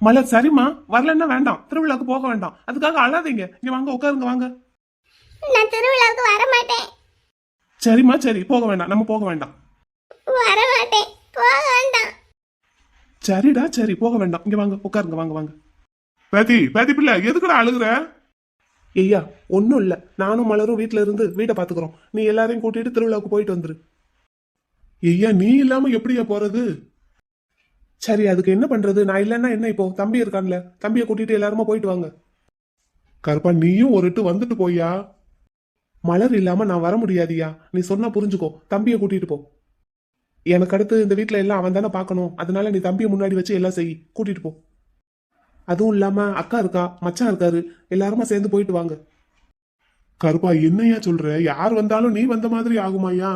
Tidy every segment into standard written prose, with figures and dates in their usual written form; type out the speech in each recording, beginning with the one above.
மலர் சரிம்மா, வரலன்னா வேண்டாம், திருவிழாக்கு போக வேண்டாம், அதுக்காக அழாதீங்க. இங்க வாங்க உட்காருங்க வாங்க. நான் திருவிழாவுக்கு வர மாட்டேன். சரிம்மா சரி, போக வேண்டாம், நம்ம போக வேண்டாம். வர மாட்டேன், போக வேண்டாம். சரிடா சரி, போக வேண்டாம், இங்க வாங்க உட்காருங்க வாங்க வாங்க. பேத்தி பேத்தி பிள்ளை எதுக்குடா அழுகுற? ஐயா ஒன்னும் இல்ல, நானும் மலரும் வீட்டுல இருந்து வீட்டை பாத்துக்கிறோம். நீ எல்லாரையும் கூட்டிட்டு திருவிழாவுக்கு போயிட்டு வந்துரு. ஐயா நீ இல்லாம எப்படியா போறது? சரி அதுக்கு என்ன பண்றது, நான் இல்லைன்னா என்ன, இப்போ தம்பி இருக்கான்ல, தம்பியை கூட்டிட்டு எல்லாருமா போயிட்டு வாங்க. கருப்பா நீயும் ஒரு இட்டு வந்துட்டு போய்யா. மலர் இல்லாம நான் வர முடியாதியா, நீ சொன்னா புரிஞ்சுக்கோ, தம்பியை கூட்டிட்டு போ. எனக்கு அடுத்து இந்த வீட்டுல எல்லாம் அவன் தானே பாக்கணும், அதனால நீ தம்பியை முன்னாடி வச்சு எல்லாம் செய், கூட்டிட்டு போ. அதுவும் இல்லாம அக்கா இருக்கா, மச்சான் இருக்காரு, எல்லாருமா சேர்ந்து போயிட்டு வாங்க. கருப்பா என்னையா சொல்ற, யார் வந்தாலும் நீ வந்த மாதிரி ஆகுமாயா?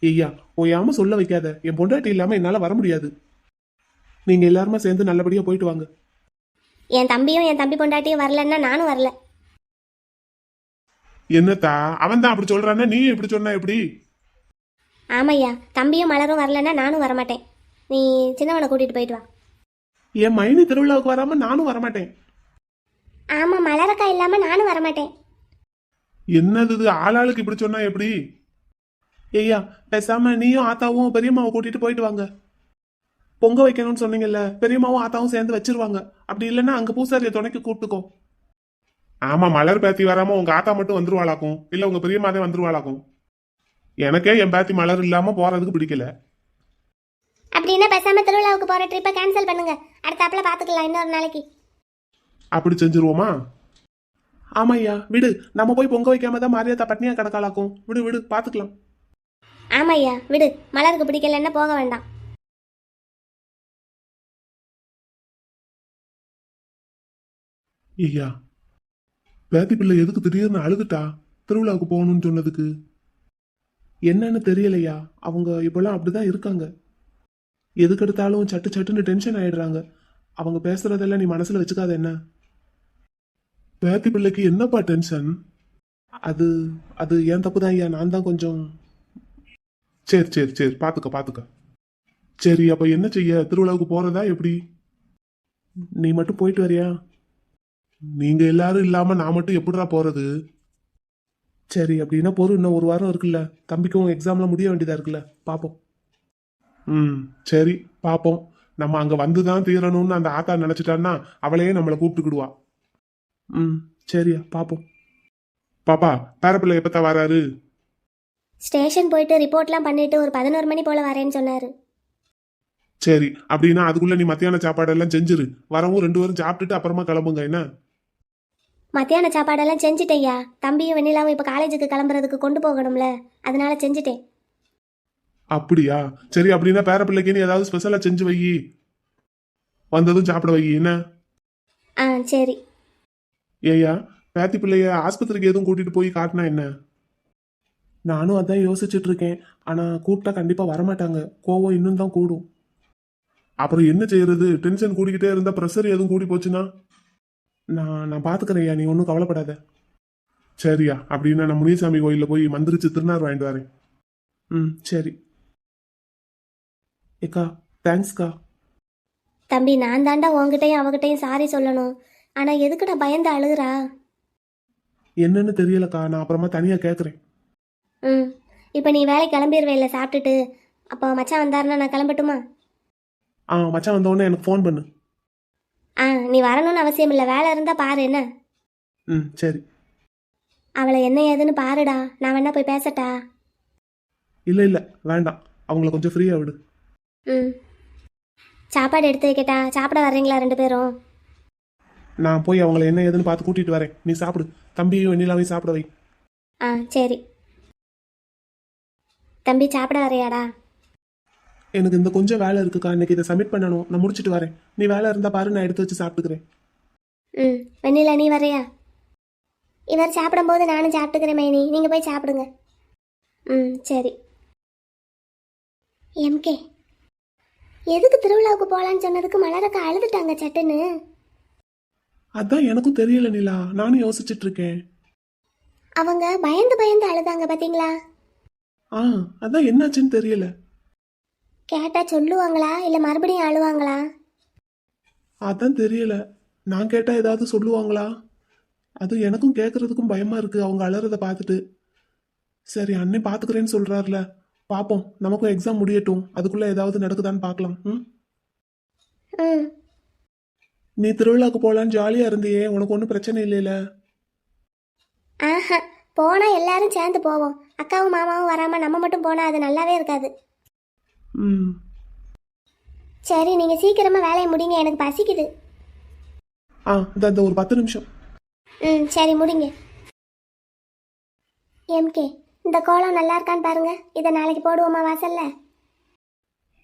ஐயா ஓயாம சொல்ல வைக்காத, என் பொண்டாட்டி இல்லாம என்னால வர முடியாது. நீங்க எல்லாருமா சேர்ந்து நல்லபடியா போயிட்டு வாங்க. என் தம்பியும் என் தம்பி பொண்டாட்டியும் வரலன்னா நானும் வரல. என்னத்தா அவன் தான் அப்படி சொல்றான்னா நீ இப்படி சொன்னா எப்படி? ஆமையா, தம்பியும் மலரும் வரலன்னா நானும் வரமாட்டேன். நீ சின்னவனை கூட்டிட்டு போயிட்டு வா. என் மைனி திருவிழாவுக்கு வராம நானும் வரமாட்டேன். ஆமா, மலரக்கா இல்லாம நானும் வரமாட்டேன். என்னது இது, ஆளாளுக்கு இப்படி சொன்னா எப்படி? ஐயா பேசாம நீயும் ஆத்தாவும் பெரியம்மாவை கூட்டிட்டு போயிட்டு வாங்க. பொங்க வைக்கணும்னு சொன்னீங்கல்ல, பெரியம்மாவும் ஆத்தாவும் சேர்ந்து வச்சிருவாங்க. அப்படி இல்லைன்னா அங்க பூசாரிய துணைக்கு கூப்பிட்டுக்கோ. ஆமா மலர் பேத்தி வராம உங்க ஆத்தா மட்டும் வந்துருவாளாக்கும், இல்ல உங்க பெரியம்மாதே வந்துருவாளாக்கும். எனக்கே என் பேத்தி மலர் இல்லாம போறதுக்கு பிடிக்கல. அப்படின்னா பேசாம திருவிழாவுக்கு போற ட்ரிப்பை கேன்சல் பண்ணுங்க, அடுத்தாப்புல பாத்துக்கலாம் இன்னொரு நாளைக்கு. அப்படி செஞ்சிருவோமா? ஆமா ஐயா விடு, நம்ம போய் பொங்க வைக்காம தான் மாரியாத்தா பட்னியா கிடக்காளாக்கும். விடு விடு பாத்துக்கலாம். ஆமையா விடு, மலருக்கு பிடிக்கலன்னா போக வேண்டாம். ஐயா பேத்தி பிள்ளை எதுக்கு திடீர்னு அழுதுட்டா, திருவிழாவுக்கு போகணும்னு சொன்னதுக்கு? என்னன்னு தெரியலையா, அவங்க இப்பெல்லாம் அப்படிதான் இருக்காங்க. எதுக்கெடுத்தாலும் சட்டு சட்டுன்னு டென்ஷன் ஆயிடுறாங்க. அவங்க பேசுறதெல்லாம் நீ மனசுல வச்சுக்காத என்ன. பேத்தி பிள்ளைக்கு என்னப்பா டென்ஷன்? அது அது ஏன் தப்பு தான் ஐயா, நான் தான் கொஞ்சம். சரி சரி சரி, பாத்துக்க பாத்துக்க. சரி அப்ப என்ன செய்ய, திருவிழாவுக்கு போறதா எப்படி? நீ மட்டும் போயிட்டு வரியா? நீங்க எல்லாரும் இல்லாம நான் மட்டும் எப்படிடா போறது? சரி அப்படின்னா போதும், இன்னும் ஒரு வாரம் இருக்குல்ல, தம்பிக்கும் எக்ஸாம்லாம் முடிய வேண்டியதா இருக்குல்ல, பாப்போம். ம் சரி பாப்போம். நம்ம அங்க வந்துதான் தீரணும்னு அந்த ஆத்தா நினைச்சிட்டான்னா அவளையே நம்மளை கூப்பிட்டுக்கிடுவா. ம் சரியா பாப்போம். பாப்பா பேரப்பிள்ளை எப்பத்தான் வராரு? ஸ்டேஷன் போயிட்டு ரிப்போர்ட்லாம் பண்ணிட்டு ஒரு 11 மணி போல வரேன்னு சொன்னாரு. சரி அப்படின்னா அதுக்குள்ள நீ மத்தியான சாப்பாடெல்லாம் செஞ்சிரு, வரவும் 2 பேரும் சாப்பிட்டுட்டு அப்புறமா கிளம்புங்க என்ன. மத்தியான சாப்பாடெல்லாம் செஞ்சுட்டேயா, தம்பியும் வெண்ணிலாவும் இப்போ காலேஜுக்கு கிளம்புறதுக்கு கொண்டு போகணும்ல, அதனால செஞ்சுட்டேன். அப்படியா சரி, அப்படின்னா பேரப்பிள்ளைக்கு நீ ஏதாவது ஸ்பெஷலா செஞ்சு வை, வந்ததும் சாப்பிட வை என்ன. ஆ சரி. ஏயா பேத்தி பிள்ளைய ஆஸ்பத்திரிக்கு எதுவும் கூட்டிட்டு போய் காட்டினா என்ன? நானும் அதான் யோசிச்சுட்டு இருக்கேன், ஆனா கூப்பிட்டா கண்டிப்பா வரமாட்டாங்க, கோவம் இன்னும் தான் கூடும். அப்புறம் என்ன செய்யறது, டென்ஷன் கூடிக்கிட்டே இருந்தா ப்ரெஷர் எதுவும் கூடி போச்சுன்னா? நான் பாத்துக்கிறேன்யா, நீ ஒன்றும் கவலைப்படாத. சரியா அப்படின்னா நான் முனியசாமி கோயில்ல போய் மந்திரிச்சு திருநார் வாங்கிட்டு வரேன். ம் சரி. ஏக்கா தேங்க்ஸ்க்கா. தம்பி, நான் தாண்டா உங்ககிட்டயும் அவகிட்டையும் சாரி சொல்லணும், ஆனா எதுக்குடா பயந்து அழுகுறா? என்னன்னு தெரியலக்கா, நான் அப்புறமா தனியா கேட்குறேன். ம், இப்போ நீ வேலைக்கு கிளம்பிடுவேல சாப்பிட்டுட்டு, அப்போ மச்சான் வந்தாருன்னா நான் கிளம்பட்டுமா? மச்சான் வந்தோடனே எனக்கு ஃபோன் பண்ணு. நீ வரணும்னு அவசியம் இல்லை, வேலை இருந்தா பாரு என்ன. ம் சரி. அவளை என்ன ஏதுன்னு பாருடா, நான் வேணா போய் பேசட்டா? இல்லை இல்லை வேண்டாம், அவங்கள கொஞ்சம் ஃப்ரீயாக விடு. ம், சாப்பாடு எடுத்து வைக்கட்டா? சாப்பிட வர்றீங்களா 2 பேரும்? நான் போய் அவங்கள என்ன ஏதுன்னு பார்த்து கூட்டிட்டு வரேன், நீ சாப்பிடு, தம்பியும் வெண்ணிலாவையும் சாப்பிட வை. சரி. தம்பி சாப்பிட வரையாடா? எனக்கு இந்த கொஞ்சம் வேலை இருக்குக்கா, இன்னைக்கு இதை சப்மிட் பண்ணணும், நான் முடிச்சுட்டு வரேன். நீ வேலை இருந்தால் பாரு, நான் எடுத்து வச்சு சாப்பிட்டுக்கிறேன். ம், வெண்ணிலா நீ வரையா? இவர் சாப்பிடும்போது நானும் சாப்பிட்டுக்கிறேன் மைனி, நீங்கள் போய் சாப்பிடுங்க. ம் சரி. எம்கே, எதுக்கு திருவிழாவுக்கு போகலான்னு சொன்னதுக்கு மலரக்கா அழுதுட்டாங்க சட்டுன்னு? அதான் எனக்கும் தெரியல நிலா, நானும் யோசிச்சுட்டு இருக்கேன். அவங்க பயந்து பயந்து அழுதாங்க பாத்தீங்களா? அதான் என்னாச்சுன்னு தெரியல. கேட்டா சொல்லுவாங்களா இல்லை மறுபடியும் அழுவாங்களா? அதான் தெரியல. நான் கேட்டா ஏதாவது சொல்லுவாங்களா? அது எனக்கும் கேட்கறதுக்கும் பயமா இருக்கு அவங்க அலறத பார்த்துட்டு. சரி, அண்ணன் பாத்துக்கிறேன்னு சொல்றாருல, பாப்போம். நமக்கும் எக்ஸாம் முடியட்டும், அதுக்குள்ள ஏதாவது நடக்குதான்னு பார்க்கலாம். ம். ம். நீ திருவிழாக்கு போலான்னு ஜாலியா இருந்தியே, உனக்கு ஒன்றும் பிரச்சனை இல்லைல? ஆஹா, போனா எல்லாரும் சேர்ந்து போவோம். அக்காவும் மாமாவும் வராம நம்ம மட்டும் போனா அது நல்லாவே இருக்காது. ம். சரி, நீங்க சீக்கிரமா வேலையை முடிங்க, எனக்கு பசிக்குது. இந்த ஒரு 10 நிமிஷம். ம், சரி முடிங்க. எம்கே, இந்த கோலம் நல்லா இருக்கான்னு பாருங்க. இதை நாளைக்கு போடுவோமா வாசல்ல?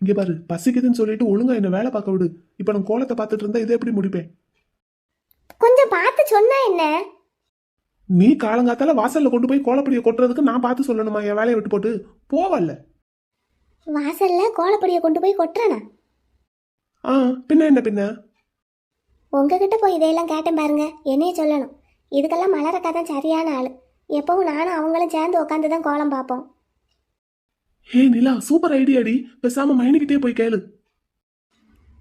இங்க பாரு, பசிக்குதுன்னு சொல்லிட்டு ஒழுங்கா என்ன வேலை பார்க்க விடு. இப்ப நான் கோலத்தை பார்த்துட்டு இருந்தா இதை எப்படி முடிப்பேன்? கொஞ்சம் பார்த்து சொன்னா என்ன? நீ காலங்காத்தால வாசல்ல கொண்டு போய் கோலப்படியை கொட்டுறதுக்கு நான் பார்த்து சொல்லணுமா? என் வேலையை விட்டு போட்டு போவல்ல. வாசல்ல கோலப்பொடியை கொண்டு போய் கொட்டுறனா? பின்ன என்ன பின்ன? உங்ககிட்ட போய் இதையெல்லாம் கேட்டேன் பாருங்க, என்னையே சொல்லணும். இதுக்கெல்லாம் மலரக்கா தான் சரியான ஆள். எப்பவும் நானும் அவங்களும் சேர்ந்து உட்காந்து தான் கோலம் பார்ப்போம். ஹே நிலா, சூப்பர் ஐடியாடி. பேசாம மைனிக்கிட்டே போய் கேளு.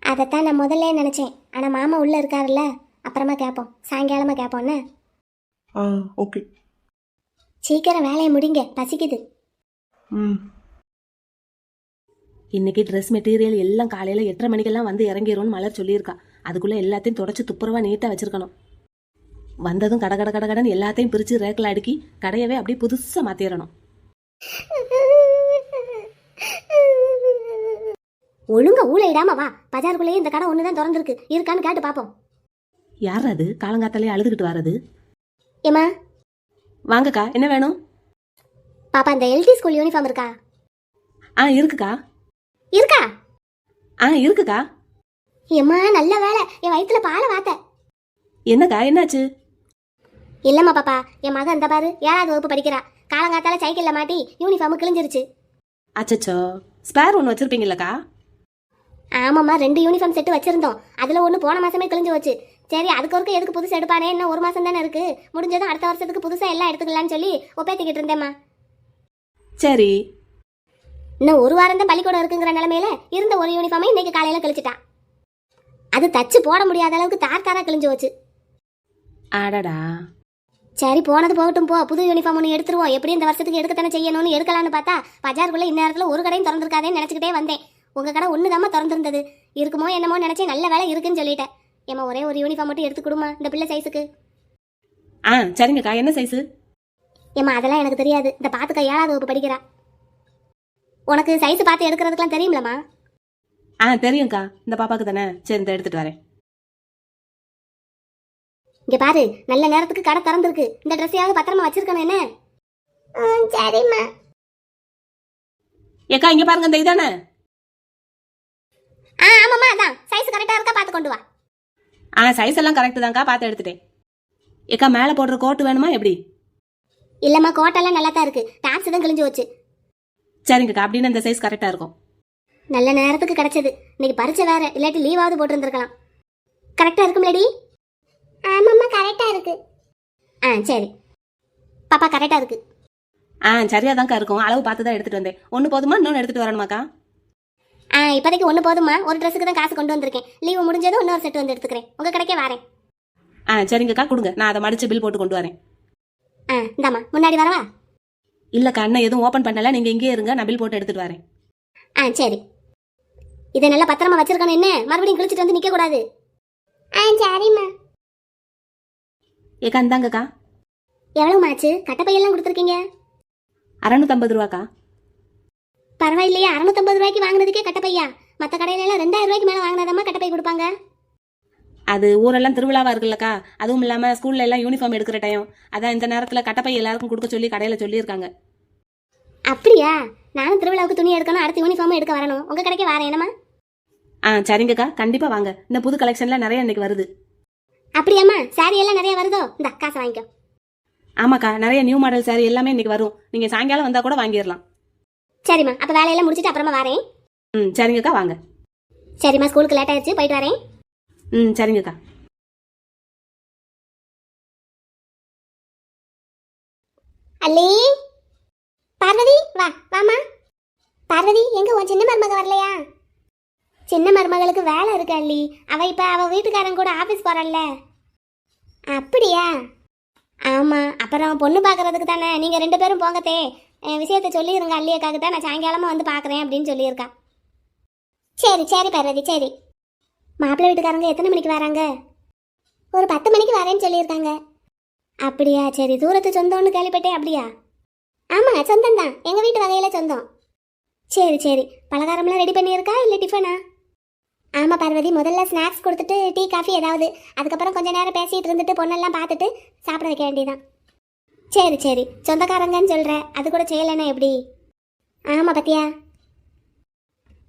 அதைத்தான் நான் முதல்ல நினைச்சேன். ஆனா மாமா உள்ள இருக்காருல்ல, அப்புறமா கேட்போம், சாயங்காலமா கேட்போன்னு. ஓகே. சீக்கிரம் வேலையை முடிங்க, பசிக்குது. ம். இன்னைக்கு ட்ரெஸ் மெட்டீரியல் எல்லாம் காலையில 8:30 மணிக்கெல்லாம் வந்து இறங்கிரும்னு மலர் சொல்லியிருக்கா. அதுக்குள்ள எல்லாத்தையும் தொடச்சு துப்புரவா நீட்டா வச்சிருக்கணும். வந்ததும் கட கட கடகடன்னு எல்லாத்தையும் பிரிச்சு ரேக்கில் அடுக்கி கடையவே அப்படியே புதுசா மாத்திரணும். ஒழுங்கா ஊழையிடாம வா. பஜாருக்குள்ளேயே இந்த கடை ஒண்ணுதான் திறந்திருக்கு, இருக்கான்னு கேட்டு பாப்போம். யார் அது காலங்காத்தாலே அழுதுகிட்டு வர்றது? ஏமா, வாங்கக்கா, என்ன வேணும்? பாப்பா, இந்த எல்டி ஸ்கூல் யூனிஃபார்ம் இருக்கா? இருக்குக்கா. இருக்கா? இருக்குக்கா. ஏமா, நல்ல வேலை, என் வயிற்றுல பாலை வாத்த. என்னக்கா, என்னாச்சு? இல்லம்மா பாப்பா, என் மகன் இந்த பாரு 7வது வகுப்பு படிக்கிறா. காலங்காத்தால சைக்கிள்ல மாட்டி யூனிஃபார்ம் கிழிஞ்சிருச்சு. அச்சச்சோ, ஸ்பேர் ஒன்று வச்சிருப்பீங்களக்கா? ஆமாம்மா, 2 யூனிஃபார்ம் செட்டு வச்சிருந்தோம். அதுல ஒன்று போன மாசமே கிழிஞ்சு வச்சு. சரி, அதுக்கு ஒருக்கு எதுக்கு புதுசு எடுப்பானே, இன்னும் 1 மாசம் தானே இருக்கு, முடிஞ்சதும் அடுத்த வருஷத்துக்கு புதுசா எல்லாம் எடுத்துக்கலாம்னு சொல்லி ஒப்பேத்திக்கிட்டு இருந்தேம்மா. சரி. இன்னும் 1 வாரம் தான் பள்ளிக்கூடம் இருக்குங்கிற நிலைமையில இருந்த ஒரு யூனிஃபார்மை இன்னைக்கு காலையில கிழிச்சிட்டா. அது தச்சு போட முடியாத அளவுக்கு தார்காரா கிழிஞ்சு வச்சு. ஆடாடா. சரி, போனது போகட்டும் போ, புது யூனிஃபார்ம் ஒன்று எடுத்துருவோம். எப்படி இந்த வருஷத்துக்கு எடுக்கத்தானே செய்யணும்னு எடுக்கலான்னு பார்த்தா பஜாருக்குள்ள இந்நேரத்தில் ஒரு கடையும் திறந்துருக்காதேன்னு நினச்சிக்கிட்டே வந்தேன். உங்க கடை ஒன்று தாம்மா திறந்துருந்தது. இருக்குமோ என்னமோ நினைச்சேன், நல்ல வேலை இருக்குன்னு சொல்லிட்டேன். ஏமா, ஒரே ஒரு யூனிஃபார்ம் மட்டும் எடுத்து கொடுமா, இந்த பிள்ளை சைஸுக்கு. சரிங்கக்கா, என்ன சைஸு? ஏமா, அதெல்லாம் எனக்கு தெரியாது. இந்த பாத்துக்கா 7வது வகுப்பு படிக்கிறா. உனக்கு சைஸ் பார்த்து எடுக்கிறதுக்கெல்லாம் தெரியும்லம்மா? தெரியும்க்கா, இந்த பாப்பாக்கு தானே. சரி, இந்த எடுத்துட்டு வரேன். இங்க பாரு, நல்ல நேரத்துக்கு கடை திறந்துருக்கு. இந்த ட்ரெஸ்ஸையாவது பத்திரமா வச்சிருக்கணும் என்ன? சரிம்மா. ஏக்கா, இங்க பாருங்க, இந்த இதானே? ஆமாம்மா, அதான் சைஸ் கரெக்டா இருக்கா பார்த்து கொண்டு வா. சைஸ் எல்லாம் கரெக்ட் தான்க்கா, பார்த்து எடுத்துட்டேன். ஏக்கா, மேலே போடுற கோட்டு வேணுமா எப்படி? இல்லம்மா, கோட்டெல்லாம் நல்லா தான் இருக்கு, டாப்ஸ் தான் கிழிஞ்சு வச்சு. சரிங்கக்கா, அப்படின்னு இந்த சைஸ் கரெக்டா இருக்கும். நல்ல நேரத்துக்கு கிடைச்சது. இன்னைக்கு பரீட்சை வேற, இல்லாட்டி லீவாவது போட்டுருந்துருக்கலாம். கரெக்டா இருக்கும் லேடி? ஆமாம்மா, கரெக்டா இருக்கு. சரி பாப்பா, கரெக்டா இருக்கு. சரியாதான்க்கா இருக்கும். அளவு பார்த்து தான் எடுத்துட்டு வந்தேன். ஒன்று போதுமா, இன்னொன்று எடுத்துட்டு வரணுமாக்கா? இப்போதைக்கு 1 போதுமா. ஒரு ட்ரெஸ்ஸுக்கு தான் காசு கொண்டு வந்திருக்கேன். லீவு முடிஞ்சதும் இன்னொரு செட் வந்து எடுத்துக்கிறேன். உங்க கடைக்கே வரேன். சரிங்கக்கா, கொடுங்க, நான் அதை மடிச்சு பில் போட்டு கொண்டு வரேன். இந்தாம்மா, முன்னாடி வரவா? இல்லக்கா, அண்ணன் எதுவும் ஓப்பன் பண்ணல, நீங்க இங்கேயே இருங்க, நான் பில் போட்டு எடுத்துட்டு வரேன். சரி. இதை நல்லா பத்திரமா வச்சிருக்கணும் என்ன, மறுபடியும் கிழிச்சிட்டு வந்து நிக்க கூடாது. சரிம்மா. ஏக்கா, இந்தாங்கக்கா. எவ்வளவு மாச்சு? கட்டப்பையெல்லாம் கொடுத்துருக்கீங்க? 650 ரூபாக்கா. பரவாயில்லையா, 650 ரூபாய்க்கு வாங்கினதுக்கே கட்டப்பையா? மற்ற கடையில எல்லாம் 2000 ரூபாய்க்கு மேல வாங்கினாதாம்மா கட்டப்பை கொடுப்பாங்க. அது ஊரெல்லாம் திருவிழாவா இருக்குல்லக்கா, அதுவும் இல்லாம ஸ்கூல்ல எல்லாம் யூனிஃபார்ம் எடுக்கிற டைம், அதான் இந்த நேரத்துல கட்டப்பை எல்லாருக்கும் கொடுக்க சொல்லி கடையில சொல்லியிருக்காங்க. அப்படியா? நானும் திருவிழாவுக்கு துணி எடுக்கணும், அடுத்த யூனிஃபார்ம் எடுக்க வரணும். உங்க கடைக்கே வரேன் என்னம்மா? சரிங்கக்கா, கண்டிப்பா வாங்க. இந்த புது கலெக்ஷன்ல நிறைய இன்னைக்கு வருது. அப்படியாம்மா? சாரி எல்லாம் நிறைய வருதோ? இந்த காசை வாங்கிக்கோ. ஆமாக்கா, நிறைய நியூ மாடல் சாரி எல்லாமே இன்னைக்கு வரும். நீங்க சாயங்காலம் வந்தா கூட வாங்கிடலாம். சரிம்மா, அப்ப வேலையெல்லாம் முடிச்சிட்டு அப்புறமா வரேன். சரிங்கக்கா, வாங்க. சரிம்மா, ஸ்கூலுக்கு லேட் ஆயிடுச்சு, போயிட்டு வரேன். சரிங்கக்கா. அல்லி, பார்வதி, வா வாமா. பார்வதி, எங்க உன் சின்ன மருமக வரலையா? சின்ன மருமகளுக்கு வேலை இருக்கு அள்ளி. அவ இப்ப அவ வீட்டுக்காரன் கூட ஆபீஸ் போறாள்ல. அப்படியா? ஆமா, அப்புறம் பொண்ணு பார்க்கறதுக்கு தானே நீங்க 2 பேரும் போங்கத்தே. விஷயத்த சொல்லிடுங்க அள்ளியக்காக்கு தான், நான் சாயங்காலமா வந்து பார்க்குறேன் அப்படின்னு சொல்லியிருக்கா. சரி சரி பார்வதி, சரி. மாப்பிள்ளை வீட்டுக்காரங்க எத்தனை மணிக்கு வராங்க? ஒரு 10 மணிக்கு வரேன்னு சொல்லியிருக்காங்க. அப்படியா? சரி, தூரத்து சொந்தம்னு கேள்விப்பட்டேன். அப்படியா? ஆமாம், சொந்தம் தான், எங்கள் வீட்டு வகையில் சொந்தம். சரி சரி, பலகாரம்லாம் ரெடி பண்ணியிருக்கா இல்லை டிஃபனா? ஆமாம் பார்வதி, முதல்ல ஸ்நாக்ஸ் கொடுத்துட்டு டீ காஃபி ஏதாவது, அதுக்கப்புறம் கொஞ்ச நேரம் பேசிகிட்டு இருந்துட்டு பொண்ணெல்லாம் பார்த்துட்டு சாப்பிட வைக்க வேண்டியதான். சரி சரி, சொந்தக்காரங்கன்னு சொல்கிற, அது கூட செய்யலைன்னா எப்படி? ஆமாம் பத்தியா.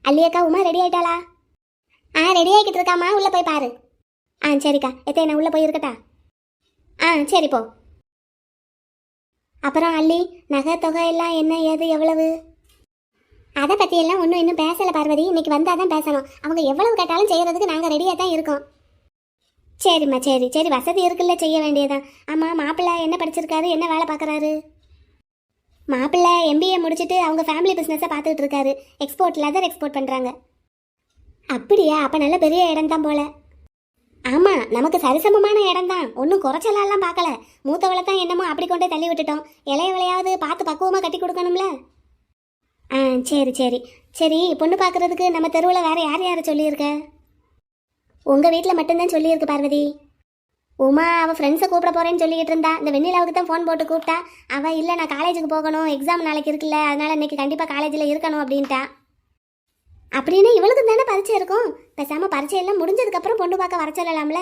அல்லியக்கா, உமா ரெடி ஆயிட்டாளா? ரெடி ஆகிக்கிட்டு இருக்காமா, உள்ளே போய் பாரு. சரிக்கா, எத்தே நான் உள்ளே போய் இருக்கட்டா? சரி போ. அப்புறம் அள்ளி, நகை தொகை எல்லாம் என்ன ஏது எவ்வளவு? அதை பற்றியெல்லாம் ஒன்றும் இன்னும் பேசலை பார்வதி, இன்னைக்கு வந்தால் தான் பேசணும். அவங்க எவ்வளவு கேட்டாலும் செய்கிறதுக்கு நாங்கள் ரெடியாக தான் இருக்கோம். சரிம்மா, சரி சரி, வசதி இருக்குல்ல, செய்ய வேண்டியதான். ஆமாம், மாப்பிள்ளை என்ன படிச்சிருக்காரு, என்ன வேலை பார்க்குறாரு? மாப்பிள்ளை MBA முடிச்சுட்டு அவங்க ஃபேமிலி பிஸ்னஸை பார்த்துக்கிட்டு இருக்காரு. எக்ஸ்போர்ட், லெதர் எக்ஸ்போர்ட் பண்ணுறாங்க. அப்படியா? அப்போ நல்ல பெரிய இடம் தான் போல. ஆமாம், நமக்கு சரிசமமான இடம் தான், ஒன்றும் குறைச்சலாம் பார்க்கல. மூத்தவளை தான் என்னமோ அப்படி கொண்டே தள்ளி விட்டுட்டோம். இளையவளையாவது பார்த்து பக்குவமாக கட்டி கொடுக்கணும்ல. சரி சரி சரி, பொண்ணு பார்க்குறதுக்கு நம்ம தெருவில் வேறு யார் யாரை சொல்லியிருக்க? உங்கள் வீட்டில் மட்டும்தான் சொல்லியிருக்கு பார்வதி. உமா அவள் ஃப்ரெண்ட்ஸை கூப்பிட போகிறேன்னு சொல்லிக்கிட்டு இருந்தா. இந்த வெண்ணிலாவுக்கு தான் ஃபோன் போட்டு கூப்பிட்டா. அவள் இல்லை, நான் காலேஜுக்கு போகணும், எக்ஸாம் நாளைக்கு இருக்குல்ல, அதனால் இன்னைக்கு கண்டிப்பாக காலேஜில் இருக்கணும் அப்படின்ட்டா. அப்படின்னு இவளுக்கு தானே பரீட்சை இருக்கும். பேசாமல் பரீட்சையெல்லாம் முடிஞ்சதுக்கப்புறம் பொண்ணு பார்க்க வர சொல்லலாம்ல.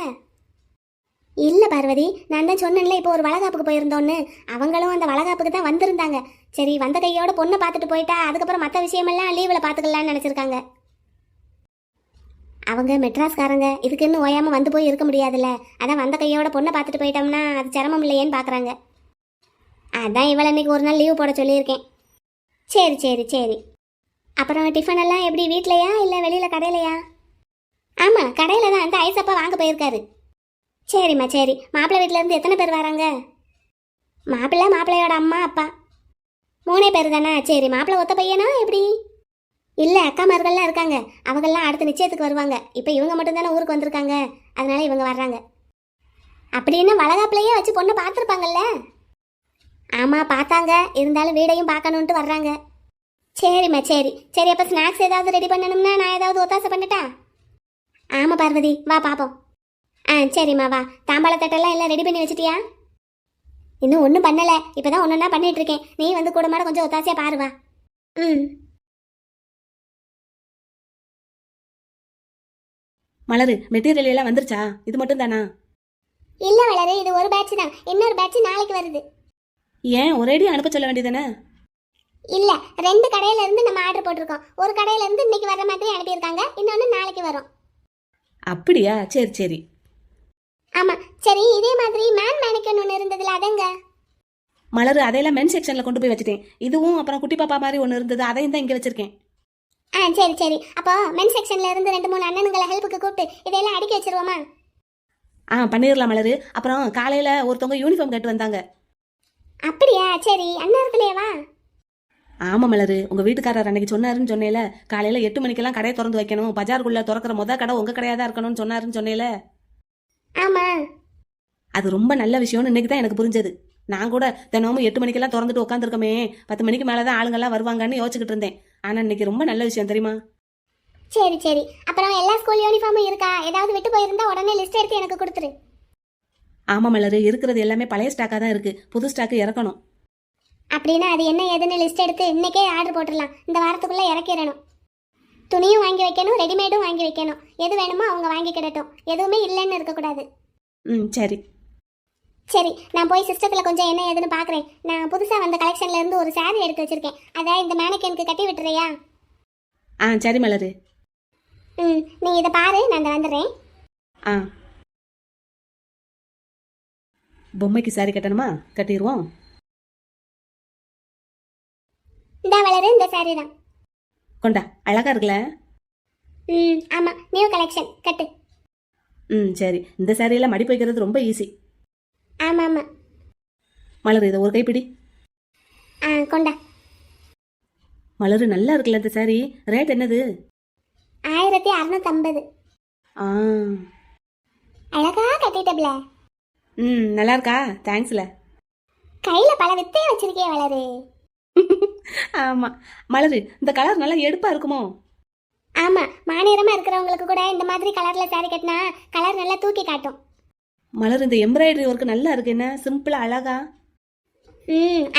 இல்லை பார்வதி, நான் தான் சொன்னேன்ல இப்போ ஒரு வளகாப்புக்கு போயிருந்தோன்னு. அவங்களும் அந்த வளகாப்புக்கு தான் வந்திருந்தாங்க. சரி, வந்த கையோட பொண்ணை பார்த்துட்டு போயிட்டா அதுக்கப்புறம் மற்ற விஷயமெல்லாம் லீவில் பார்த்துக்கலான்னு நினச்சிருக்காங்க. அவங்க மெட்ராஸ்காரங்க, இதுக்குன்னு ஓயாமல் வந்து போய் இருக்க முடியாதுல்ல. அதான் வந்த கையோட பொண்ணை பார்த்துட்டு போயிட்டோம்னா அது சிரமம் இல்லையேன்னு பார்க்குறாங்க. அதான் இவளை இன்னைக்கு ஒரு நாள் லீவு போட சொல்லியிருக்கேன். சரி சரி சரி. அப்புறம் டிஃபன் எல்லாம் எப்படி, வீட்லையா இல்லை வெளியில் கடையிலையா? ஆமாம், கடையில் தான், அந்த ஐசப்பா வாங்க போயிருக்காரு. சரிம்மா சரி. மாப்பிள்ளை வீட்டிலேருந்து எத்தனை பேர் வராங்க? மாப்பிள்ளையோட அம்மா அப்பா 3 பேர் தானே? சரி, மாப்பிள்ளை ஒத்த பையனா எப்படி? இல்லை, அக்காமார்கள்லாம் இருக்காங்க. அவங்கெல்லாம் அடுத்த நிச்சயத்துக்கு வருவாங்க. இப்போ இவங்க மட்டும்தானே ஊருக்கு வந்திருக்காங்க, அதனால இவங்க வர்றாங்க. அப்படின்னு வளகாப்பிலையே வச்சு பொண்ணை பார்த்துருப்பாங்கல்ல? ஆமாம் பார்த்தாங்க, இருந்தாலும் வீடையும் பார்க்கணுன்ட்டு வர்றாங்க. சரிம்மா சரி சரி. அப்போ ஸ்நாக்ஸ் ஏதாவது ரெடி பண்ணணும்னா நான் ஏதாவது ஒத்தாசை பண்ணட்டா? ஆமாம் பார்வதி, வா பார்ப்போம். சரிம்மா வா. தாம்பாளத்தட்டெல்லாம் எல்லாம் ரெடி பண்ணி வச்சிட்டியா? இன்னும் ஒன்றும் பண்ணலை, இப்போ தான் ஒன்றா பண்ணிகிட்டு இருக்கேன். நீ வந்து கூட மாட கொஞ்சம் ஒத்தாசையாக பாருவா. மலரு, மெட்டீரியல் எல்லாம் வந்துருச்சா? இது மட்டும் தானா? இல்லை வளரு, இது ஒரு பேட்ச் தான், இன்னொரு பேட்ச் நாளைக்கு வருது. ஏன் ஒரேடி அனுப்ப சொல்ல வேண்டியதானே? இல்லை, 2 கடையில இருந்து நம்ம ஆர்டர் போட்டிருக்கோம். ஒரு கடையில இருந்து இன்னைக்கு வர மாதிரி அனுப்பியிருக்காங்க, இன்னொன்று நாளைக்கு வரும். அப்படியா? சரி சரி. ஆமாம் சரி. இதே மாதிரி மேனிக்கன் ஒன்று இருந்ததுல, அதங்க? மலரு, அதையெல்லாம் மென் செக்ஷனில் கொண்டு போய் வச்சுட்டேன். இதுவும் அப்புறம் குட்டி பாப்பா மாதிரி ஒன்று இருந்தது, அதையும் தான் இங்கே வச்சிருக்கேன். சரி சரி. அப்போ மென் செக்ஷன்ல இருந்து 2-3 அண்ணனுங்களை ஹெல்ப்புக்கு கூப்பிட்டு இதெல்லாம் அடுக்கி வச்சிருவோமா? பண்ணிடலாம் மலரு. அப்புறம் காலையில் ஒருத்தவங்க யூனிஃபார்ம் கட்டு வந்தாங்க. அப்படியா? சரி, அண்ணார்களேவா? ஆமாம் மலரு, உங்கள் வீட்டுக்காரர் அன்னைக்கு சொன்னாருன்னு சொன்னேல, காலையில் 8 மணிக்கெல்லாம் கடையை திறந்து வைக்கணும், பஜாருக்குள்ளே திறக்கிற கடை உங்கள் கடையாக தான் இருக்கணும்னு சொன்னாருன்னு சொன்னேல. ஆமாம், அது ரொம்ப நல்ல விஷயம்னு இன்னைக்கு தான் எனக்கு புரிஞ்சது. நான் கூட தினமும் 8 மணிக்கெல்லாம் திறந்துட்டு உட்காந்துருக்கமே, 10 மணிக்கு மேலே தான் ஆளுங்கெல்லாம் வருவாங்கன்னு யோசிச்சுக்கிட்டு இருந்தேன். ஆனால் இன்னைக்கு ரொம்ப நல்ல விஷயம் தெரியுமா? சரி சரி. அப்புறம் எல்லா ஸ்கூல் யூனிஃபார்மும் இருக்கா? ஏதாவது விட்டு போயிருந்தா உடனே லிஸ்ட் எடுத்து எனக்கு கொடுத்துரு. ஆமாம் மலரு, இருக்கிறது எல்லாமே பழைய ஸ்டாக்காக தான் இருக்குது, புது ஸ்டாக்கு இறக்கணும். அப்படின்னா அது என்ன ஏதுன்னு லிஸ்ட் எடுத்து இன்னைக்கே ஆர்டர் போட்டுடலாம். இந்த வாரத்துக்குள்ளே இறக்கிடணும். துணியும் வாங்கி வைக்கணும், ரெடிமேடும் வாங்கி வைக்கணும். எது வேணுமோ அவங்க வாங்கிக்கிடட்டும், எதுவுமே இல்லைன்னு இருக்கக்கூடாது. சரி சரி, நான் போய் சிஸ்டத்தில் கொஞ்சம் என்ன ஏதுன்னு பார்க்குறேன். நான் புதுசாக வந்த கலெக்ஷன்ல இருந்து ஒரு saree எடுத்து வச்சிருக்கேன், அதை இந்த மேனக்கனுக்கு கட்டி விட்டுறியா? சரி மலரு. நீ இதை பாரு, நான் இந்த வந்துடுறேன். பொம்மைக்கு சாரி கட்டணுமா? கட்டிடுவோம். இந்த வளரு, இந்த saree தான். கொண்டா, அழகா இருக்குல்ல? ஆமாம், நியூ கலெக்ஷன், கட்டு. சரி. இந்த சாரியெல்லாம் மடிப்பு வைக்கிறது ரொம்ப ஈஸி. ஆமாம் ஆமாம். மலரு, இதை ஒரு கைப்பிடி. கொண்டா. மலரு, நல்லா இருக்குல்ல இந்த சாரி? ரேட் என்னது? 1000 1650. ஆ அழகா கட்டிட்டப்ல. ம் நல்லா இருக்கா? தேங்க்ஸ்ல. கையில பல வித்தையும் வச்சிருக்கே வளரு. ஆமாம் மலரு, இந்த கலர் நல்லா எடுப்பாக இருக்குமோ? ஆமா, மாநிறமா இருக்கிறவங்களுக்கு கூட இந்த மாதிரி கலர்ல saree கட்டினா கலர் நல்லா தூக்கி காட்டும். மலர், இந்த எம்ப்ராய்டரி ஒர்க் நல்லா இருக்கு, என்ன சிம்பிளாக அழகா.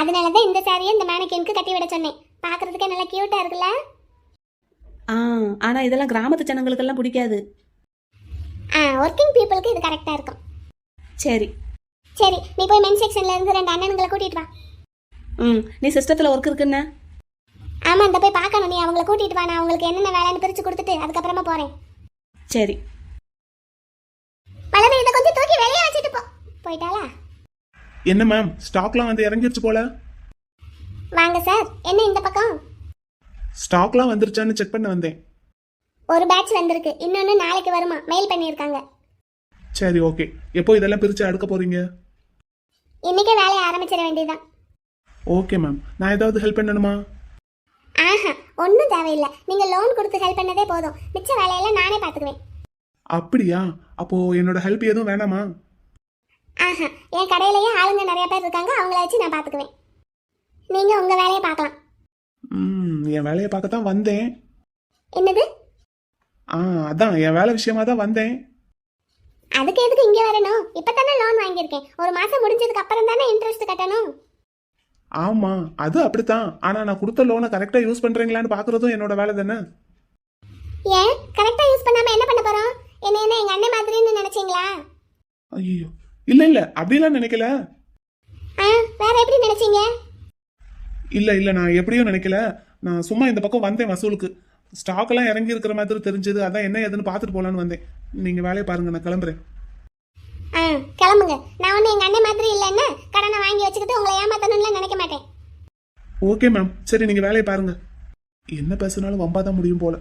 அதனாலதான் இந்த சாரியை இந்த மேனகேனுக்கு கட்டி விட சொன்னேன். பாக்குறதுக்கே நல்லா கியூட்டா இருக்குல்ல? ஆ ஆனால் இதெல்லாம் கிராமத்து ஜனங்களுக்கெல்லாம் பிடிக்காது. ஒர்க்கிங் பீப்புளுக்கு இது கரெக்டா இருக்கும். சரி. சரி, நீ போய் மென் செக்ஷன்ல இருந்து 2 அண்ணனுங்களை கூட்டிட்டு வா. நீ சிஸ்டத்தில் ஒர்க் இருக்குன்னா? ஆமா, இந்த போய் பார்க்கணும். நீ அவங்கள கூட்டிட்டு வா. நான் அவங்களுக்கு என்னென்ன வேலைன்னு பிரிச்சு கொடுத்துட்டு அதுக்கப்புறமா போறேன். சரி. வளரு, இதை கொஞ்சம் தூக்கி வெளியே வச்சுட்டு போ. போயிட்டாளா? என்ன மேம், ஸ்டாக்லாம் வந்து இறங்கிருச்சு போல. வாங்க சார். என்ன இந்த பக்கம்? ஸ்டாக்லாம் வந்துருச்சான்னு செக் பண்ண வந்தேன். ஒரு பேட்ச் வந்திருக்கு, இன்னொன்னு நாளைக்கு வருமா, மெயில் பண்ணியிருக்காங்க. சரி, ஓகே. எப்போ இதெல்லாம் பிரிச்சு அடுக்க போறீங்க? இன்னைக்கே வேலையை ஆரம்பிச்சிட வேண்டியதுதான். Okay ma'am. நான் ஏதாவது ஹெல்ப் பண்ணணுமா? ஆஹா, ஒன்றும் தேவையில்லை. நீங்க லோன் கொடுத்து ஹெல்ப் பண்ணதே போதும். மிச்ச வேலையெல்லாம் நானே பார்த்துக்குவேன். அப்படியா? அப்போ என்னோட ஹெல்ப் எதுவும் வேணாமா? ஆஹா, என் கடையிலேயே ஆளுங்க நிறைய பேர் இருக்காங்க. அவங்கள வச்சு நான் பார்த்துக்குவேன். நீங்க உங்க வேலையை பார்க்கலாம். என் வேலையை பார்க்கத்தான் வந்தேன். என்னது? அதான் என் வேலை விஷயமா தான் வந்தேன். அதுக்கு எதுக்கு இங்கே வரணும்? இப்பதானே லோன் வாங்கியிருக்கேன். ஒரு மாசம் முடிஞ்சதுக்கு அப்புறம் தானே இன்ட்ரெஸ்ட் கட்டணும். ஆமா, அது அப்படித்தான். ஆனா நான் கொடுத்த லோனை கரெக்டா யூஸ் பண்றீங்களான்னு பாக்குறதும் என்னோட வேலை தானே. ஏன் கரெக்டா யூஸ் பண்ணாம என்ன பண்ண போறோம்? என்ன எங்க அண்ணன் மாதிரின்னு நினைச்சீங்களா? ஐயோ, இல்ல இல்ல, அப்படிலாம் நினைக்கல. வேற எப்படி நினைச்சீங்க? இல்ல நான் எப்படியும் நினைக்கல. நான் சும்மா இந்த பக்கம் வந்தேன் வசூலுக்கு. ஸ்டாக் எல்லாம் இறங்கி இருக்கிற மாதிரி தெரிஞ்சது, அதான் என்ன ஏதுன்னு பார்த்துட்டு போலான்னு வந்தேன். நீங்க வேலையை பாருங்க, நான் கிளம்புறேன். கிளம்புங்க. நான் ஒன்னும் எங்க அண்ணன் மாதிரி இல்லைன்னு கடனை வாங்கி வச்சுக்கிட்டு உங்களை ஏமாத்தணும்னு நினைக்க மாட்டேன். ஓகே மேம், சரி நீங்க வேலையை பாருங்க. என்ன பேசினாலும் வம்பாதான் முடியும் போல.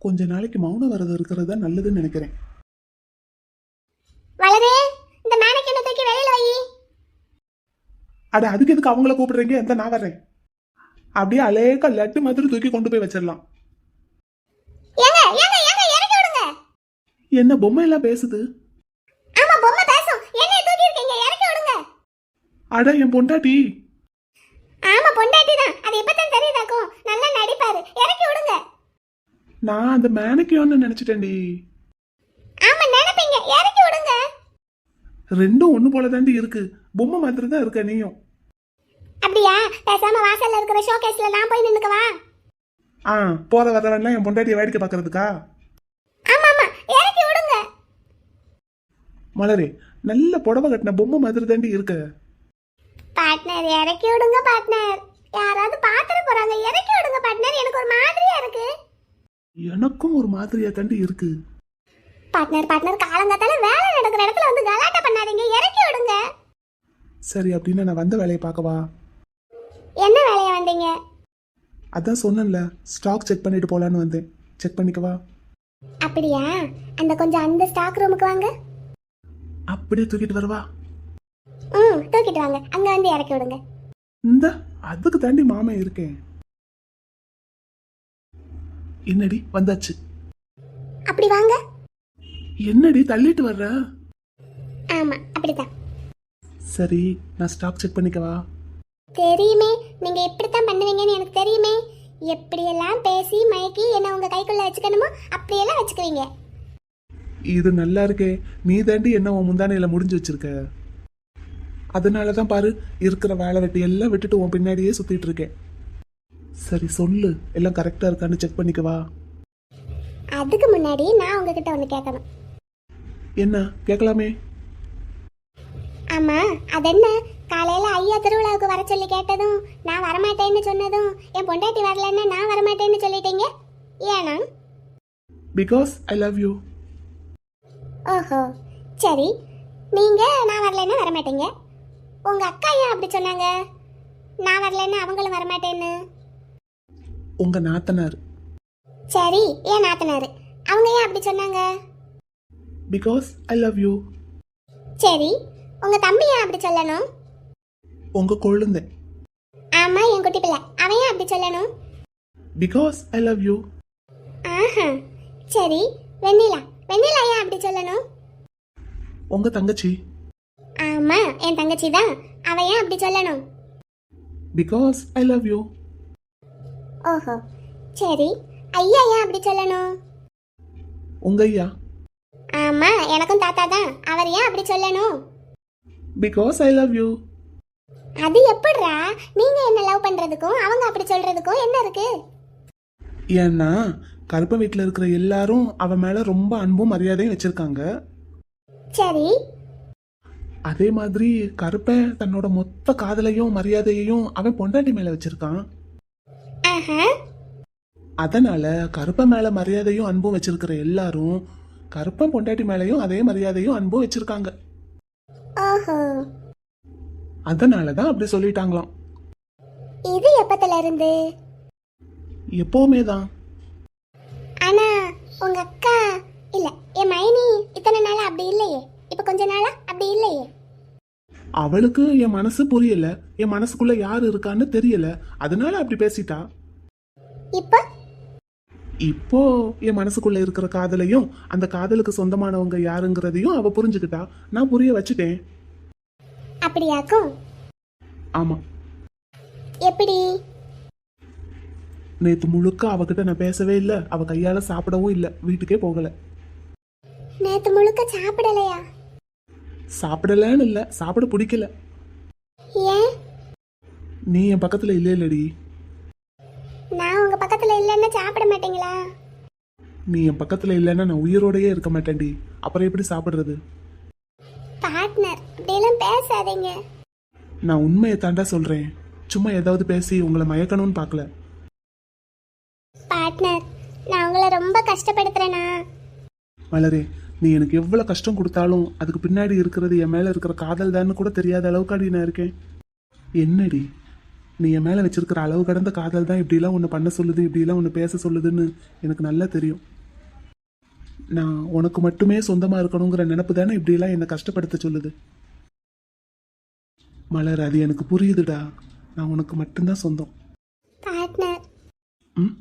கொஞ்ச நாளைக்கு மௌன விரதம் இருக்கிறது தான் நல்லதுன்னு நினைக்கிறேன். வளரே, இந்த மேனக்கேனை தூக்கி வெளியில வை. அட, அதுக்கு எதுக்கு அவங்கள கூப்பிடுறீங்க? எந்த நான் வர்றேன். அப்படியே அலேக்கா லட்டு மாதிரி தூக்கி கொண்டு போய் வச்சிடலாம். ஏங்க ஏங்க ஏங்க இறக்கி விடுங்க. என்ன பொம்மை எல்லாம் பேசுது? ஆமா, பொம்மை பேசும். என்னைய தூக்கி இருக்கீங்க, இறக்கி விடுங்க. அட, என் பொண்டாட்டி. ஆமா, பொண்டாட்டி தான். அது இப்பதான் தெரியுதாக்கும். நல்லா நடிப்பாரு. இறக்கி விடுங்க. நான் அந்த மேனக்கியோன்னு நினைச்சிட்டேன்டி. ஆமா, நினைப்பீங்க. இறக்கி விடுங்க. ரெண்டும் ஒண்ணு போல தாண்டி இருக்கு. பொம்மை மாதிரி தான் இருக்க நீயும். அப்படியா? பேசாம வாசல்ல இருக்கிற ஷோகேஸ்ல நான் போய் நின்னுக்கவா? போற வரவெல்லாம் என் பொண்டாட்டியை வேடிக்கை பார்க்கறதுக்கா? ஆமா ஆமா, இறக்கி விடுங்க. மலரே, நல்ல புடவை கட்டின பொம்மை மாதிரி தாண்டி இருக்க. பார்ட்னர், இறக்கி விடுங்க பார்ட்னர். யாராவது பாத்துற போறாங்க. இறக்கி விடுங்க பார்ட்னர். எனக்கு ஒரு மாதிரியா இருக்கு. எனக்கும் ஒரு மாதிரியா தாண்டி இருக்கு. பார்ட்னர் காலங்காத்தால வேலை நடக்கிற இடத்துல வந்து கலாட்டா பண்ணாதீங்க. இறக்கி விடுங்க. சரி, அப்படின்னா நான் வந்த வேலையை பார்க்கவா? என்ன வேலையா வந்தீங்க? அதான் சொன்னேன்ல, ஸ்டாக் செக் பண்ணிட்டு போலான்னு வந்தேன். செக் பண்ணிக்கவா? அப்படியா? கொஞ்சம் அந்த ஸ்டாக் ரூமுக்கு வாங்க. அப்படியே தூக்கிட்டு வரவா? தூக்கிட்டு வாங்க. அங்க வந்து இறக்கி விடுங்க. இந்த அதுக்கு தாண்டி மாமா இருக்கேன். என்னடி வந்தாச்சு? அப்படி வாங்க. என்னடி தள்ளிட்டு வர்ற? ஆமா, அப்படித்தான். சரி, நான் ஸ்டாக் செக் பண்ணிக்கவா? தெரியுமே, நீங்க எப்படித்தான் பண்ணுவீங்கன்னு எனக்கு தெரியுமே. எப்படியெல்லாம் பேசி மயக்கி என்ன உங்க கைக்குள்ள வச்சுக்கணுமோ அப்படியெல்லாம் வச்சுக்குவீங்க. இது நல்லா இருக்கே. நீ தாண்டி என்ன உன் முந்தானையில முடிஞ்சு வச்சிருக்க. அதனாலதான் பாரு, இருக்கிற வேலை வெட்டி எல்லாம் விட்டுட்டு உன் பின்னாடியே சுத்திட்டு இருக்கேன். சரி சொல்லு, எல்லாம் கரெக்டா இருக்கான்னு செக் பண்ணிக்கவா? அதுக்கு முன்னாடி நான் உங்ககிட்ட ஒண்ணு கேட்கணும். என்ன கேட்கலாமே? ஆமா, அது என்ன காலையில ஐயா திருவிழாவுக்கு வர சொல்லி கேட்டதும் நான் வரமாட்டேன்னு சொன்னதும் என் பொண்டாட்டி வரலன்னா நான் வரமாட்டேன்னு சொல்லிட்டீங்க. ஏனா? Because I love you. ஓஹோ, சரி. நீங்க நான் வரலன்னா வரமாட்டீங்க. உங்க அக்கா ஏன் அப்படி சொன்னாங்க? நான் வரலன்னா அவங்களும் வரமாட்டேன்னு. உங்க நாத்தனார். சரி, ஏன் நாத்தனாரு அவங்க ஏன் அப்படி சொன்னாங்க? Because I love you. சரி, உங்க தம்பி ஏன் அப்படி சொல்லணும்? உங்க கொழுந்த. ஆமா, என் குட்டி பிள்ளை. அவன் ஏன் அப்படி சொல்லணும்? Because I love you. ஆஹா, சரி, வெண்ணிலா. வெண்ணிலா ஏன் அப்படி சொல்லணும்? உங்க தங்கச்சி. ஆமா, என் தங்கச்சி தான். அவ ஏன் அப்படி சொல்லணும்? Because I love you. ஓஹோ, சரி. ஐயா ஏன் அப்படி சொல்லணும்? உங்க ஐயா. ஆமா, எனக்கும் தாத்தா தான். அவர் ஏன் அப்படி சொல்லணும்? Because I love you. அது எப்படிடா? நீங்க என்ன லவ் பண்றதுக்கும் அவங்க அப்படி சொல்றதுக்கும் என்ன இருக்கு? ஏன்னா கருப்ப வீட்டில் இருக்கிற எல்லாரும் அவன் மேல ரொம்ப அன்பும் மரியாதையும் வச்சிருக்காங்க. சரி. அதே மாதிரி கருப்பன் தன்னோட மொத்த காதலையும் மரியாதையையும் அவன் பொண்டாட்டி மேல வச்சிருக்கான். ஆஹா. அதனால கருப்பன் மேல மரியாதையும் அன்பும் வச்சிருக்கிற எல்லாரும் கருப்பன் பொண்டாட்டி மேலயும் அதே மரியாதையும் அன்பும் வச்சிருக்காங்க. ஓஹோ, அதனாலதான் அப்படி சொல்லிட்டாங்களாம். இது எப்பத்துல இருந்து? எப்பவுமே தான். ஆனா உங்க அக்கா இல்ல, என் மைனி இத்தனை நாளா அப்படி இல்லையே. இப்ப கொஞ்ச நாளா அப்படி இல்லையே. அவளுக்கு என் மனசு புரியல, என் மனசுக்குள்ள யாரு இருக்கான்னு தெரியல, அதனால அப்படி பேசிட்டா. இப்ப இப்போ என் மனசுக்குள்ள இருக்கிற காதலையும் அந்த காதலுக்கு சொந்தமானவங்க யாருங்கிறதையும் அவ புரிஞ்சுக்கிட்டா. நான் புரிய வச்சுட்டேன். அப்படியாக்கும்? ஆமா. எப்படி? நேத்து முழுக்க அவகிட்ட நான் பேசவே இல்லை, அவ கையால சாப்பிடவும் இல்லை, வீட்டுக்கே போகல. நேத்து முழுக்க சாப்பிடலையா? சாப்பிடலன்னு இல்லை, சாப்பிட பிடிக்கல. ஏன்? நீ என் பக்கத்துல இல்ல இல்லடி. நான் உங்க பக்கத்துல இல்லைன்னா சாப்பிட மாட்டீங்களா? நீ என் பக்கத்துல இல்லைன்னா நான் உயிரோடயே இருக்க மாட்டேன்டி. அப்புறம் எப்படி சாப்பிடுறது? பார்ட்னர், அப்படியெல்லாம் பேசாதீங்க. நான் உண்மையை தாண்டா சொல்றேன், சும்மா ஏதாவது பேசி உங்களை மயக்கணும்னு பார்க்கல. பார்ட்னர், நான் உங்களை ரொம்ப கஷ்டப்படுத்துறேனா? மலரே, நீ எனக்கு எவ்வளவு கஷ்டம் கொடுத்தாலும் அதுக்கு பின்னாடி இருக்கிறது என் மேல இருக்கிற காதல் தான்னு கூட தெரியாத அளவுக்காடி நான் இருக்கேன். என்னடி, நீ என் மேல வச்சிருக்கிற அளவு கடந்த காதல் தான் இப்படிலாம் உன்னை பண்ண சொல்லுது, இப்படிலாம் உன்னை பேச சொல்லுதுன்னு எனக்கு நல்லா தெரியும். நான் உனக்கு மட்டுமே சொந்தமா இருக்கணுங்கிற நினைப்பு தானே இப்படிலாம் என்னை கஷ்டப்படுத்த சொல்லுது. மலர், அது எனக்கு புரியுதுடா. நான் உனக்கு மட்டும்தான் சொந்தம். பார்ட்னர், ம்,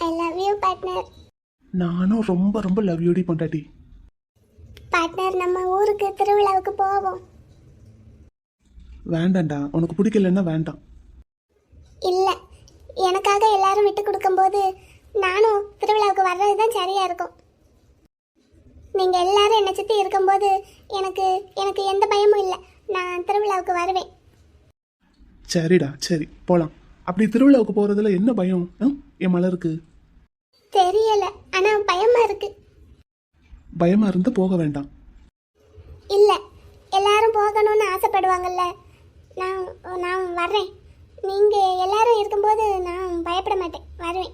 ஐ லவ் யூ பார்ட்னர். நானும் ரொம்ப ரொம்ப லவ் யூடி பொண்டாட்டி. பார்ட்னர், நம்ம ஊருக்கு திருவிழாவுக்கு போவோம். வேண்டாம்டா, உனக்கு பிடிக்கலன்னா வேண்டாம். இல்ல, எனக்காக எல்லாரும் விட்டு கொடுக்கும்போது நானும் திருவிழாவுக்கு வர்றது தான் சரியா இருக்கும். நீங்க எல்லாரும் என்னை சுத்தி இருக்கும்போது எனக்கு எனக்கு எந்த பயமும் இல்லை. நான் திருவிழாவுக்கு வருவேன். சரிடா, சரி போலாம். அப்படி திருவிழாவுக்கு போறதுல என்ன பயம் என் மலருக்கு? தெரியல, ஆனா பயமா இருக்கு. பயமா இருந்து போக வேண்டாம். இல்ல, எல்லாரும் போகணும்னு ஆசைப்படுவாங்கல்ல. நான் நான் வர்றேன். நீங்க எல்லாரும் இருக்கும்போது நான் பயப்பட மாட்டேன், வருவேன்.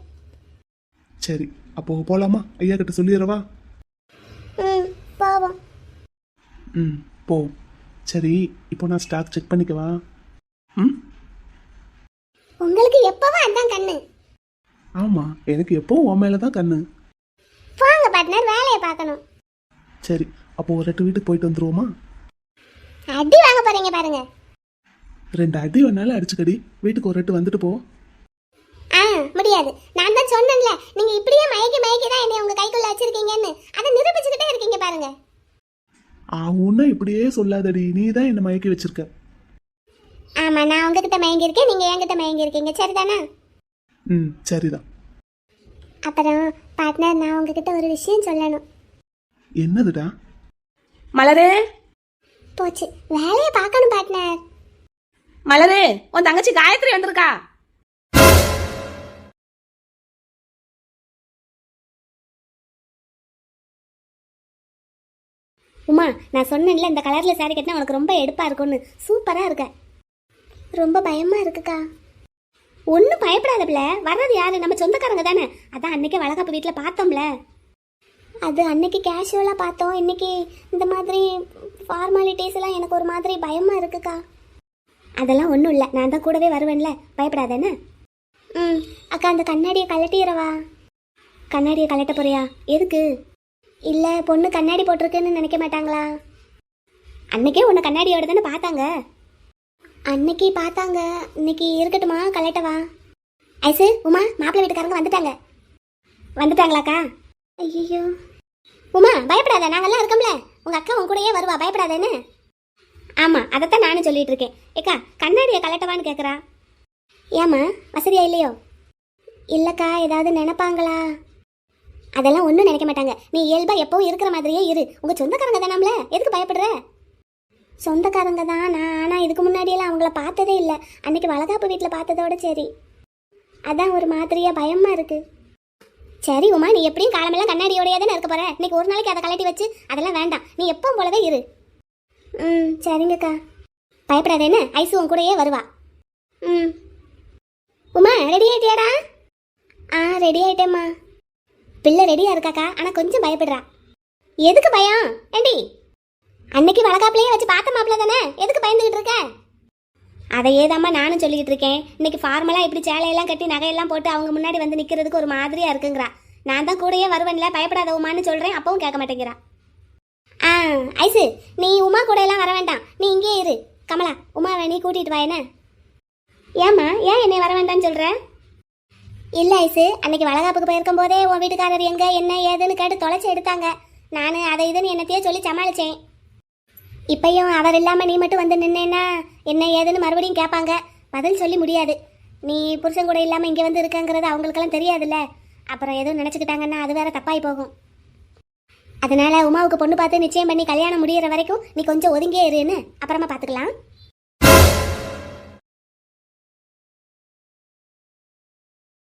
சரி, அப்போ போலாமா? ஐயா கிட்ட சொல்லிடுறவா? ம், போவோம். ம், போ. சரி, இப்போ நான் ஸ்டாக் செக் பண்ணிக்கவா? ம், உங்களுக்கு எப்பவும் அதான் கண்ணு. ஆமா, எனக்கு எப்பவும் உன் மேல தான் கண்ணு. போங்க பார்ட்னர், வேலையை பார்க்கணும். சரி, அப்போ ஒரு 2 வீட்டுக்கு போயிட்டு வந்துருவோமா? அடி வாங்க போறீங்க பாருங்க. 2 அடி வேணாலும் அடிச்சுக்கடி, வீட்டுக்கு ஒரு 2 வந்துட்டு போ. ஆ, முடியாது. நான் தான் சொன்னேன்ல, நீங்க இப்படியே மயக்கி மயக்கி தான் என்னை உங்க கைக்குள்ள வச்சிருக்கீங்கன்னு. அதை நிரூபிச்சுக்கிட்டே இருக்கீங்க பாருங்க. உன்ன இப்படியே சொல்லாதடி, நீ தான் என்ன மயக்கி வச்சிருக்க. ஆமா, நான் உங்ககிட்ட மயங்கி இருக்கேன், நீங்க என்கிட்ட மயங்கி இருக்கீங்க, சரிதானா? ம், சரிதான். அப்புறம் பார்ட்னர், நான் உங்ககிட்ட ஒரு விஷயம் சொல்லணும். என்னதுடா? மலரே, போச்சு, வேலையை பார்க்கணும் பார்ட்னர். மலரே, உன் தங்கச்சி காயத்ரி வந்திருக்கா. உமா, நான் சொன்னேன்ல இந்த கலர்ல சாரி கட்டினா உனக்கு ரொம்ப எடுப்பா இருக்கும்னு. சூப்பரா இருக்க. ரொம்ப பயமா இருக்குக்கா. ஒன்றும் பயப்படாத பிள்ளை. வர்றது யாரு? நம்ம சொந்தக்காரங்க தானே. அதான் அன்னைக்கே வளகாப்பு வீட்டில் பார்த்தோம்ல. அது அன்னைக்கு கேஷுவலாக பார்த்தோம். இன்னைக்கு இந்த மாதிரி ஃபார்மாலிட்டிஸ் எல்லாம் எனக்கு ஒரு மாதிரி பயமா இருக்குக்கா. அதெல்லாம் ஒன்றும் இல்லை, நான் தான் கூடவே வருவேன்ல, பயப்படாதேன்னு. ம், அக்கா அந்த கண்ணாடியை கழட்டிடுறவா? கண்ணாடியை கழட்ட போறியா? எதுக்கு? இல்லை, பொண்ணு கண்ணாடி போட்டிருக்குன்னு நினைக்க மாட்டாங்களா? அன்னைக்கே உன்னை கண்ணாடியோட தானே பார்த்தாங்க. அன்னைக்கு பார்த்தாங்க, இன்னைக்கு இருக்கட்டுமா, கலட்டவா? ஐசு, உமா, மாப்பிள்ளை வீட்டுக்காரங்க வந்துட்டாங்க. வந்துட்டாங்களாக்கா? ஐயோ உமா பயப்படாத, நாங்கெல்லாம் இருக்கோம்ல. உங்க அக்கா உன் கூடயே வருவா, பயப்படாதேன்னு. ஆமா, அதைத்தான் நானும் சொல்லிட்டு இருக்கேன். ஏக்கா கண்ணாடியை கலட்டவான்னு கேட்குறா. ஏம்மா வசதியா இல்லையோ? இல்லைக்கா, ஏதாவது நினைப்பாங்களா? அதெல்லாம் ஒன்றும் நினைக்க மாட்டாங்க. நீ இயல்பா எப்பவும் இருக்கிற மாதிரியே இரு. உங்க சொந்தக்காரங்க தானாம்ல, எதுக்கு பயப்படுற? சொந்தக்காரங்க தான் நான், ஆனால் இதுக்கு முன்னாடியெல்லாம் அவங்கள பார்த்ததே இல்லை. அன்னைக்கு வளகாப்பு வீட்டில் பார்த்ததோட சரி, அதான் ஒரு மாதிரியா பயமா இருக்கு. சரி உமா, நீ எப்படியும் காலமெல்லாம் கண்ணாடியோடையே தானே இருக்க போற. இன்னைக்கு ஒரு நாளைக்கு அதை கலட்டி வச்சு அதெல்லாம் வேண்டாம். நீ எப்பவும் போலவே இரு. சரிங்கக்கா. பயப்படாதேன்னு, ஐசு உன் கூடயே வருவா. உமா ரெடி ஆயிட்டியாடா? ரெடி ஆயிட்டேம்மா. பிள்ளை ரெடியா இருக்காக்கா, ஆனால் கொஞ்சம் பயப்படுறா. எதுக்கு பயம் ஏண்டி? அன்னைக்கு வளகாப்பிலேயே வச்சு பார்த்த மாப்பிள்ள தானே, எதுக்கு பயந்துகிட்டு இருக்க? அதையே தாம்மா நானும் சொல்லிக்கிட்டு இருக்கேன். இன்னைக்கு ஃபார்மலாக இப்படி சேலையெல்லாம் கட்டி நகையெல்லாம் போட்டு அவங்க முன்னாடி வந்து நிற்கிறதுக்கு ஒரு மாதிரியா இருக்குங்கிறா. நான் தான் கூடயே வருவேன்ல, பயப்படாத உமான்னு சொல்கிறேன், அப்பவும் கேட்க மாட்டேங்கிறா. ஐசு, நீ உமா கூட எல்லாம் வர வேண்டாம், நீ இங்கே இரு. கமலா, உமாவை நீ கூட்டிட்டு வா. என்ன? ஏம்மா, ஏன் என்னை வர வேண்டாம்னு சொல்கிற? இல்லை ஐசு, அன்னைக்கு வளகாப்புக்கு போயிருக்கும் போதே உன் வீட்டுக்காரர் எங்கே என்ன ஏதுன்னு கேட்டு தொலைச்சி எடுத்தாங்க. நான் அதை இதுன்னு என்னத்தையே சொல்லி சமாளித்தேன். இப்பையும் அவர் இல்லாமல் நீ மட்டும் வந்து நின்னேன்னா என்ன ஏதுன்னு மறுபடியும் கேட்பாங்க. பதில் சொல்லி முடியாது. நீ புருஷன் கூட இல்லாமல் இங்கே வந்து இருக்கங்கிறது அவங்களுக்கெல்லாம் தெரியாதுல்ல. அப்புறம் எதுவும் நினச்சிக்கிட்டாங்கன்னா அது வேற தப்பாகி போகும். அதனால உமாவுக்கு பொண்ணு பார்த்து நிச்சயம் பண்ணி கல்யாணம் முடிகிற வரைக்கும் நீ கொஞ்சம் ஒதுங்கியே இருன்னு, அப்புறமா பார்த்துக்கலாம்.